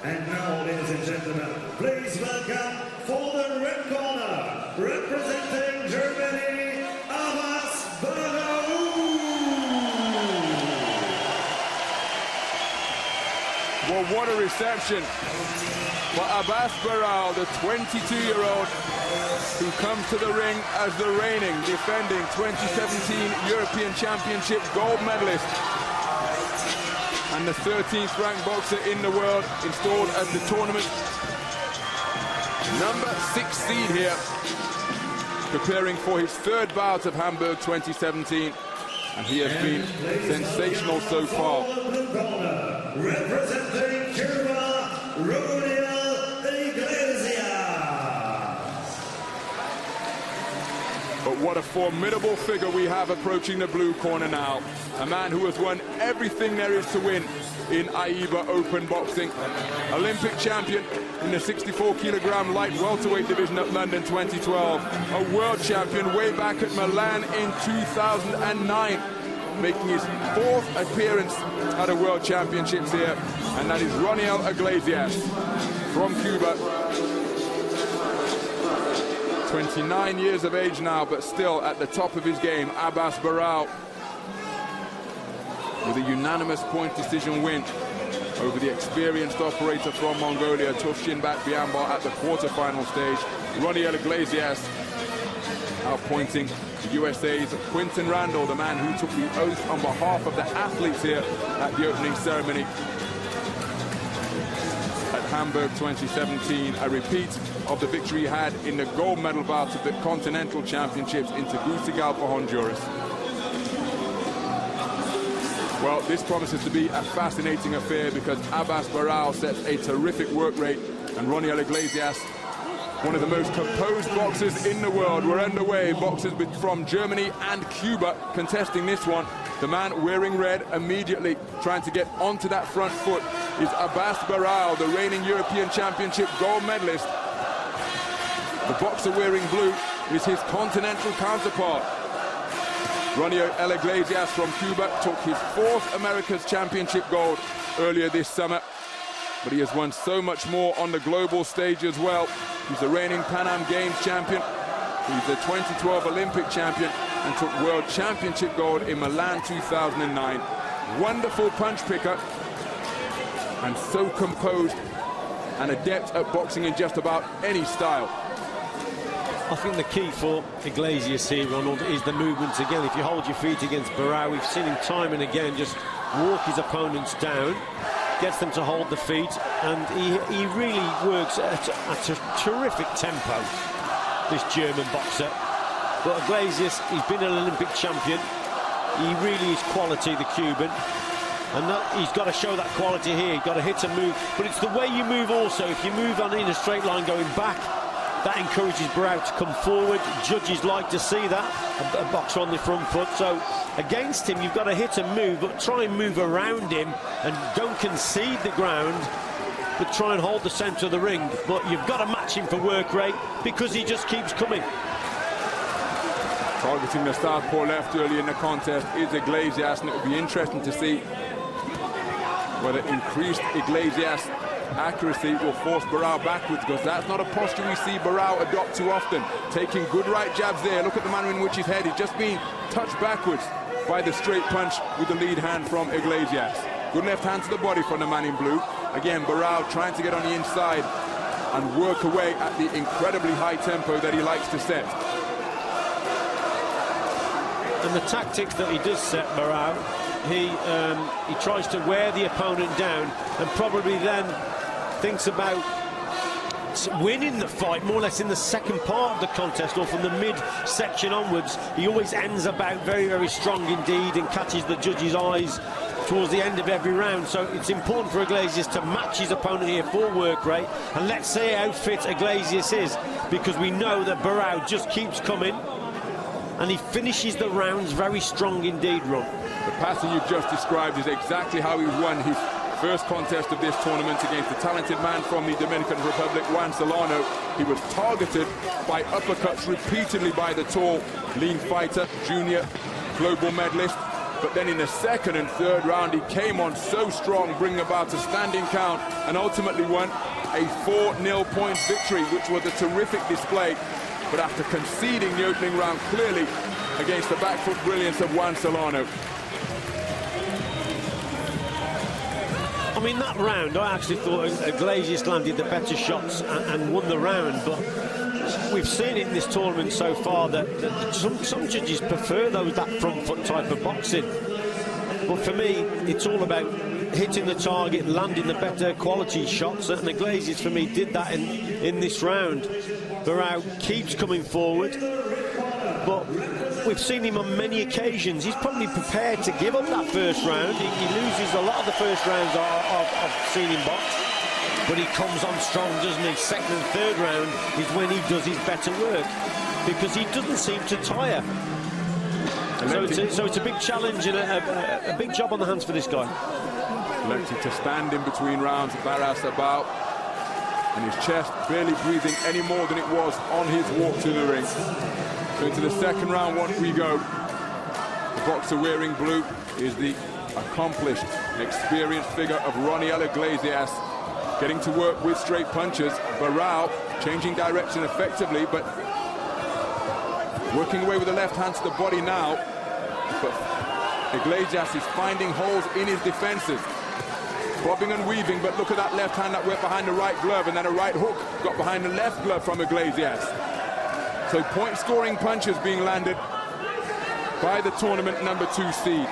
And now, ladies and gentlemen, please welcome for the red corner, representing Germany, Abass Baraou. Well, what a reception for Abass Baraou, the 22-year-old who comes to the ring as the reigning, defending 2017 European Championship gold medalist and the 13th ranked boxer in the world, installed as the tournament number 6 seed here, preparing for his third bout of Hamburg 2017, and he has been sensational so far. Representing Cuba, Roniel Iglesias. But what a formidable figure we have approaching the blue corner now. A man who has won everything there is to win in AIBA Open Boxing. Olympic champion in the 64-kilogram light welterweight division at London 2012. A world champion way back at Milan in 2009. Making his 4th appearance at a World Championships here, and that is Roniel Iglesias from Cuba. 29 years of age now, but still at the top of his game. Abass Baraou with a unanimous point decision win over the experienced operator from Mongolia, Tufshinbat Biamba, at the quarterfinal stage. Roniel Iglesias outpointing the USA's Quinton Randall, the man who took the oath on behalf of the athletes here at the opening ceremony at Hamburg 2017, a repeat of the victory he had in the gold medal bout of the Continental Championships in Tegucigalpa, Honduras. Well, this promises to be a fascinating affair because Abass Baraou sets a terrific work rate, and Roniel Iglesias, one of the most composed boxers in the world. We're underway. Boxers from Germany and Cuba contesting this one. The man wearing red immediately trying to get onto that front foot is Abass Baraou, the reigning European Championship gold medalist. The boxer wearing blue is his continental counterpart. Roniel Iglesias from Cuba took his 4th America's Championship gold earlier this summer, but he has won so much more on the global stage as well. He's the reigning Pan Am Games champion. He's the 2012 Olympic champion and took World Championship gold in Milan 2009. Wonderful punch picker and so composed and adept at boxing in just about any style. I think the key for Iglesias here, Ronald, is the movement again. If you hold your feet against Baraou, we've seen him time and again just walk his opponents down, gets them to hold the feet, and he really works at a terrific tempo, this German boxer. But Iglesias, he's been an Olympic champion. He really is quality, the Cuban. And he's got to show that quality here. He's got to hit and move. But it's the way you move also. If you move on in a straight line going back, that encourages Baraou to come forward. Judges like to see that, a boxer on the front foot. So against him, you've got to hit and move, but try and move around him and don't concede the ground, but try and hold the centre of the ring. But you've got to match him for work rate because he just keeps coming. Targeting the southpaw left early in the contest is Iglesias, and it will be interesting to see whether increased Iglesias accuracy will force Baraou backwards, because that's not a posture we see Baraou adopt too often. Taking good right jabs there. Look at the manner in which his head is just being touched backwards by the straight punch with the lead hand from Iglesias. Good left hand to the body from the man in blue. Again, Baraou trying to get on the inside and work away at the incredibly high tempo that he likes to set. And the tactics that he does set, Baraou, he tries to wear the opponent down and probably then thinks about winning the fight more or less in the second part of the contest, or from the mid-section onwards. He always ends about very, very strong indeed and catches the judge's eyes towards the end of every round. So it's important for Iglesias to match his opponent here for work rate, and let's see how fit Iglesias is, because we know that Baraou just keeps coming and he finishes the rounds very strong indeed, Ron. The pattern you've just described is exactly how he won his first contest of this tournament against a talented man from the Dominican Republic, Juan Solano. He was targeted by uppercuts repeatedly by the tall, lean fighter, junior global medalist. but then in the second and third round he came on so strong, bringing about a standing count, and ultimately won a 4-0 points victory, which was a terrific display. But after conceding the opening round clearly against the back foot brilliance of Juan Solano. I mean, that round, I actually thought Iglesias landed the better shots and won the round, but we've seen it in this tournament so far that some judges prefer that front foot type of boxing. But for me, it's all about hitting the target, landing the better quality shots, and Iglesias, for me, did that in this round. Baraou keeps coming forward, but we've seen him on many occasions. He's probably prepared to give up that first round. He loses a lot of the first rounds I've seen him box, but he comes on strong, doesn't he? Second and third round is when he does his better work, because he doesn't seem to tire. So it's a big challenge and a big job on the hands for this guy. Elected to stand in between rounds, Abass Baraou, and his chest barely breathing any more than it was on his walk to the ring. So into the second round we go. The boxer wearing blue is the accomplished, experienced figure of Roniel Iglesias, getting to work with straight punches. Baraou changing direction effectively, but working away with the left hand to the body now. But Iglesias is finding holes in his defenses, bobbing and weaving, but look at that left hand that went behind the right glove, and then a right hook got behind the left glove from Iglesias. So point-scoring punches being landed by the tournament #2 seed.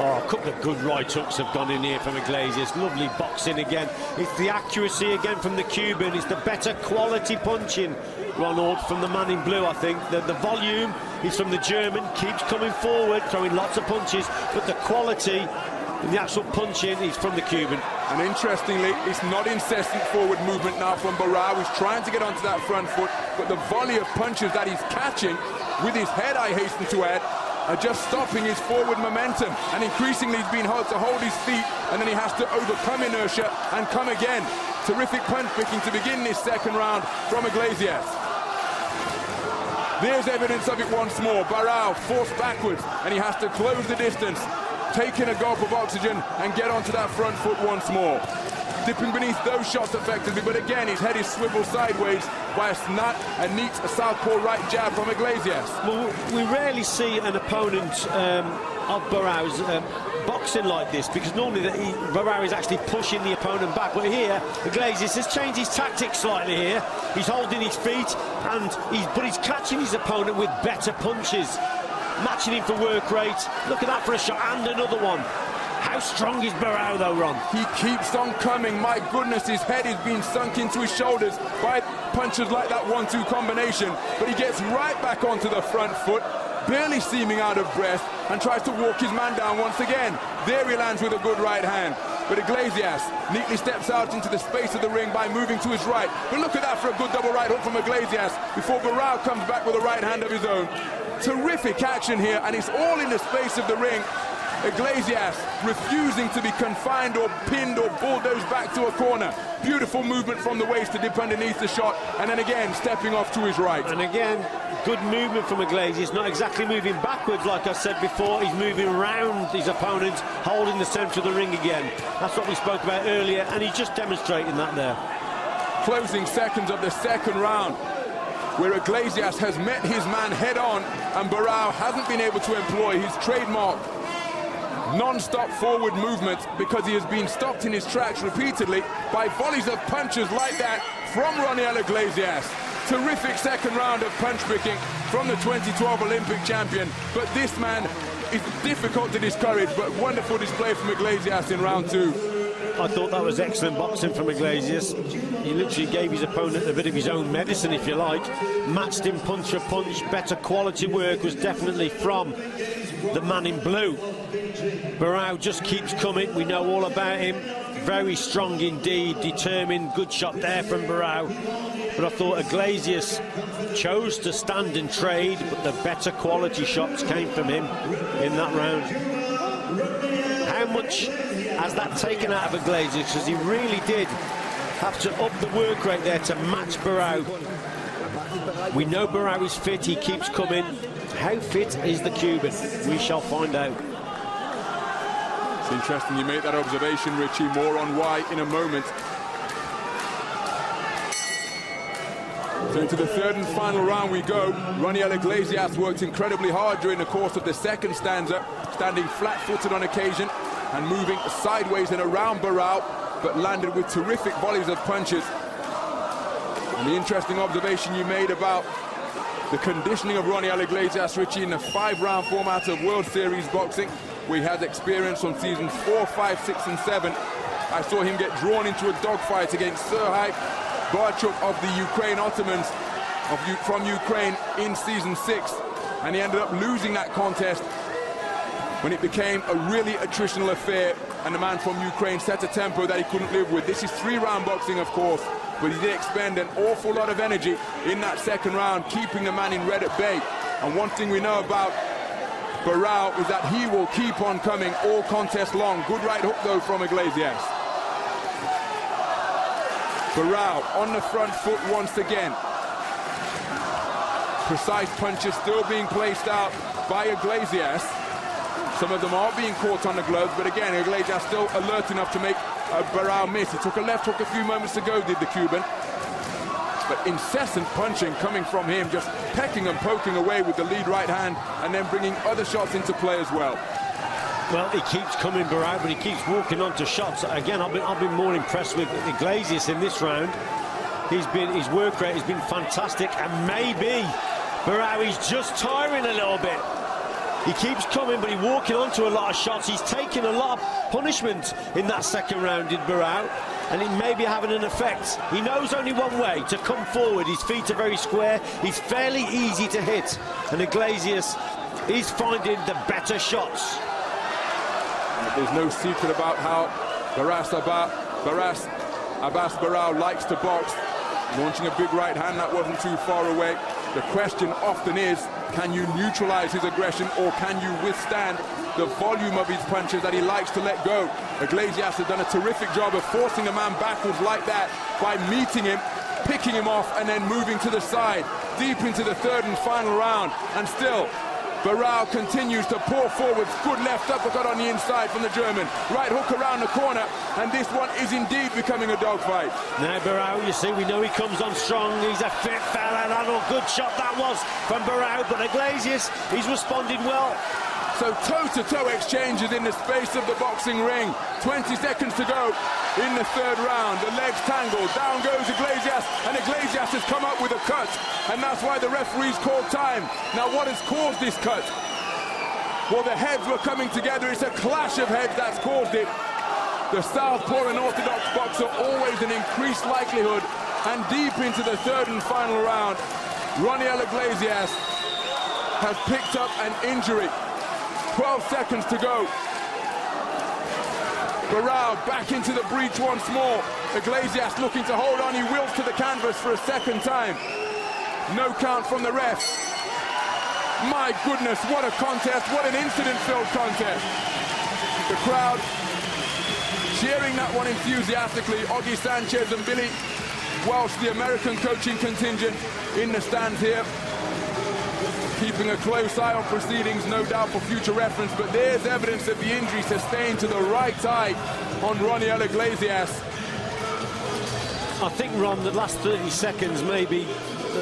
Oh, a couple of good right hooks have gone in here from Iglesias. Lovely boxing again. It's the accuracy again from the Cuban. It's the better quality punching, Ronald, from the man in blue, I think. The volume is from the German, keeps coming forward, throwing lots of punches, but the quality, the actual punching, is from the Cuban. And interestingly, it's not incessant forward movement now from Baraou. He's trying to get onto that front foot, but the volley of punches that he's catching, with his head, I hasten to add, are just stopping his forward momentum, and increasingly he's been held to hold his feet, and then he has to overcome inertia and come again. Terrific punch picking to begin this second round from Iglesias. There's evidence of it once more. Baraou forced backwards, and he has to close the distance, taking a gulp of oxygen and get onto that front foot once more. Dipping beneath those shots effectively, but again his head is swiveled sideways by a neat southpaw right jab from Iglesias. Well, we rarely see an opponent of Baraou's boxing like this, because normally Baraou is actually pushing the opponent back, but here Iglesias has changed his tactics slightly here. He's holding his feet, but he's catching his opponent with better punches, matching him for work rate. Look at that for a shot, and another one. How strong is Baraou though, Ron? He keeps on coming. My goodness, his head is being sunk into his shoulders by punches like that 1-2 combination, but he gets right back onto the front foot, barely seeming out of breath, and tries to walk his man down once again. There he lands with a good right hand, but Iglesias neatly steps out into the space of the ring by moving to his right. But look at that for a good double right hook from Iglesias before Baraou comes back with a right hand of his own. Terrific action here, and it's all in the space of the ring. Iglesias refusing to be confined or pinned or bulldozed back to a corner. Beautiful movement from the waist to dip underneath the shot, and then again stepping off to his right. And again, good movement from Iglesias, not exactly moving backwards like I said before. He's moving around his opponent, holding the centre of the ring again. That's what we spoke about earlier, and he's just demonstrating that there. Closing seconds of the second round, where Iglesias has met his man head on, and Baraou hasn't been able to employ his trademark non-stop forward movement, because he has been stopped in his tracks repeatedly by volleys of punches like that from Roniel Iglesias. Terrific second round of punch picking from the 2012 Olympic champion, but this man is difficult to discourage, but wonderful display from Iglesias in round 2. I thought that was excellent boxing from Iglesias. He literally gave his opponent a bit of his own medicine, if you like. Matched him punch for punch. Better quality work was definitely from the man in blue. Baraou just keeps coming. We know all about him. Very strong indeed, determined. Good shot there from Baraou. But I thought Iglesias chose to stand and trade, but the better quality shots came from him in that round. How much has that taken out of Iglesias? Because he really did have to up the work rate there to match Baraou. We know Baraou is fit, he keeps coming. how fit is the Cuban? We shall find out. It's interesting you make that observation, Richie. More on why in a moment. So into the third and final round we go. Roniel Iglesias worked incredibly hard during the course of the second stanza, standing flat-footed on occasion and moving sideways and around Baraou, but landed with terrific volleys of punches. And the interesting observation you made about the conditioning of Roniel Iglesias, Richie, in the 5-round format of World Series boxing, where he has experience from seasons 4, 5, 6, and 7. I saw him get drawn into a dogfight against Serhii Barchuk of the Ukraine Ottomans from Ukraine in season 6, and he ended up losing that contest when it became a really attritional affair, and the man from Ukraine set a tempo that he couldn't live with. This is 3-round boxing, of course, but he did expend an awful lot of energy in that second round, keeping the man in red at bay. And one thing we know about Baraou is that he will keep on coming all contest long. Good right hook, though, from Iglesias. Baraou on the front foot once again. Precise punches still being placed out by Iglesias. Some of them are being caught on the gloves, but again, Iglesias still alert enough to make Baraou miss. He took a left hook a few moments ago, did the Cuban. But incessant punching coming from him, just pecking and poking away with the lead right hand, and then bringing other shots into play as well. Well, he keeps coming, Baraou, but he keeps walking onto shots. Again, I've been more impressed with Iglesias in this round. His work rate has been fantastic, and maybe Baraou is just tiring a little bit. He keeps coming, but he's walking onto a lot of shots. He's taking a lot of punishment in that second round, did Baraou, and it may be having an effect. He knows only one way, to come forward. His feet are very square. He's fairly easy to hit, and Iglesias is finding the better shots. There's no secret about how Abass Baraou likes to box. Launching a big right hand that wasn't too far away. The question often is, can you neutralize his aggression, or can you withstand the volume of his punches that he likes to let go? Iglesias has done a terrific job of forcing a man backwards like that by meeting him, picking him off, and then moving to the side, deep into the third and final round. And still, Baraou continues to pour forward. Good left uppercut on the inside from the German. Right hook around the corner, and this one is indeed becoming a dogfight. Now Baraou, you see, we know he comes on strong. He's a fit fella. That a good shot that was from Baraou, but Iglesias, he's responded well. So toe-to-toe exchanges in the space of the boxing ring. 20 seconds to go in the third round. The legs tangle. Down goes Iglesias, and Iglesias has come up with a cut, and that's why the referees called time. Now, what has caused this cut? Well, the heads were coming together. It's a clash of heads that's caused it. The southpaw and orthodox boxer, always an increased likelihood. And deep into the third and final round, Roniel Iglesias has picked up an injury. 12 seconds to go. Baraou back into the breach once more. Iglesias looking to hold on. He wills to the canvas for a second time. No count from the ref. My goodness, what a contest. What an incident-filled contest. The crowd cheering that one enthusiastically. Augie Sanchez and Billy Welsh, the American coaching contingent, in the stands here, keeping a close eye on proceedings, no doubt for future reference, but there's evidence of the injury sustained to the right eye on Roniel Iglesias. I think, Ron, the last 30 seconds maybe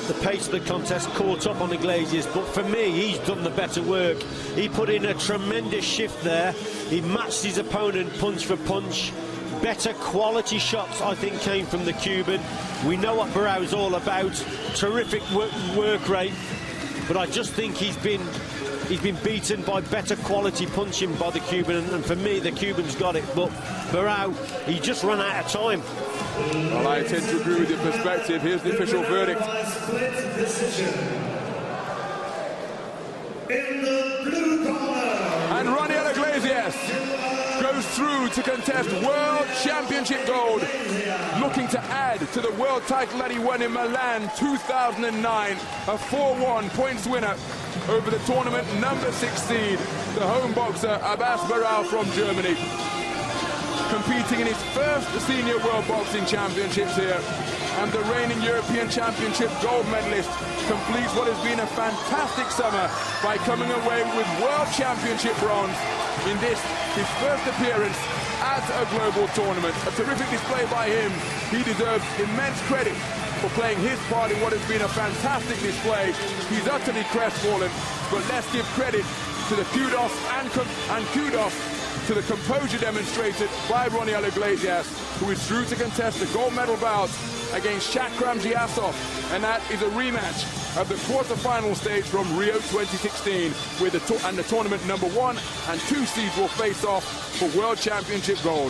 the pace of the contest caught up on Iglesias, but for me, he's done the better work. He put in a tremendous shift there. He matched his opponent punch for punch. Better quality shots, I think, came from the Cuban. We know what Baraou's all about. Terrific work rate. But I just think he's been beaten by better quality punching by the Cuban, and for me, the Cuban's got it. But Baraou, he just ran out of time. Well, I tend to agree with your perspective. Here's the official verdict. Split decision. In the blue corner. And Roniel Iglesias goes through to contest World Championship gold, looking to add to the world title that he won in Milan 2009, a 4-1 points winner over the tournament number 6 seed, the home boxer Abass Baraou from Germany. competing in his first Senior World Boxing Championships here, and the reigning European Championship gold medalist completes what has been a fantastic summer by coming away with World Championship bronze in this, his first appearance at a global tournament. A terrific display by him. He deserves immense credit for playing his part in what has been a fantastic display. He's utterly crestfallen, but let's give credit to the kudos and kudos to the composure demonstrated by Roniel Iglesias, who is through to contest the gold medal bout against Shakram Giasov, and that is a rematch of the quarter-final stage from Rio 2016, where the tournament number 1 and 2 seeds will face off for World Championship gold.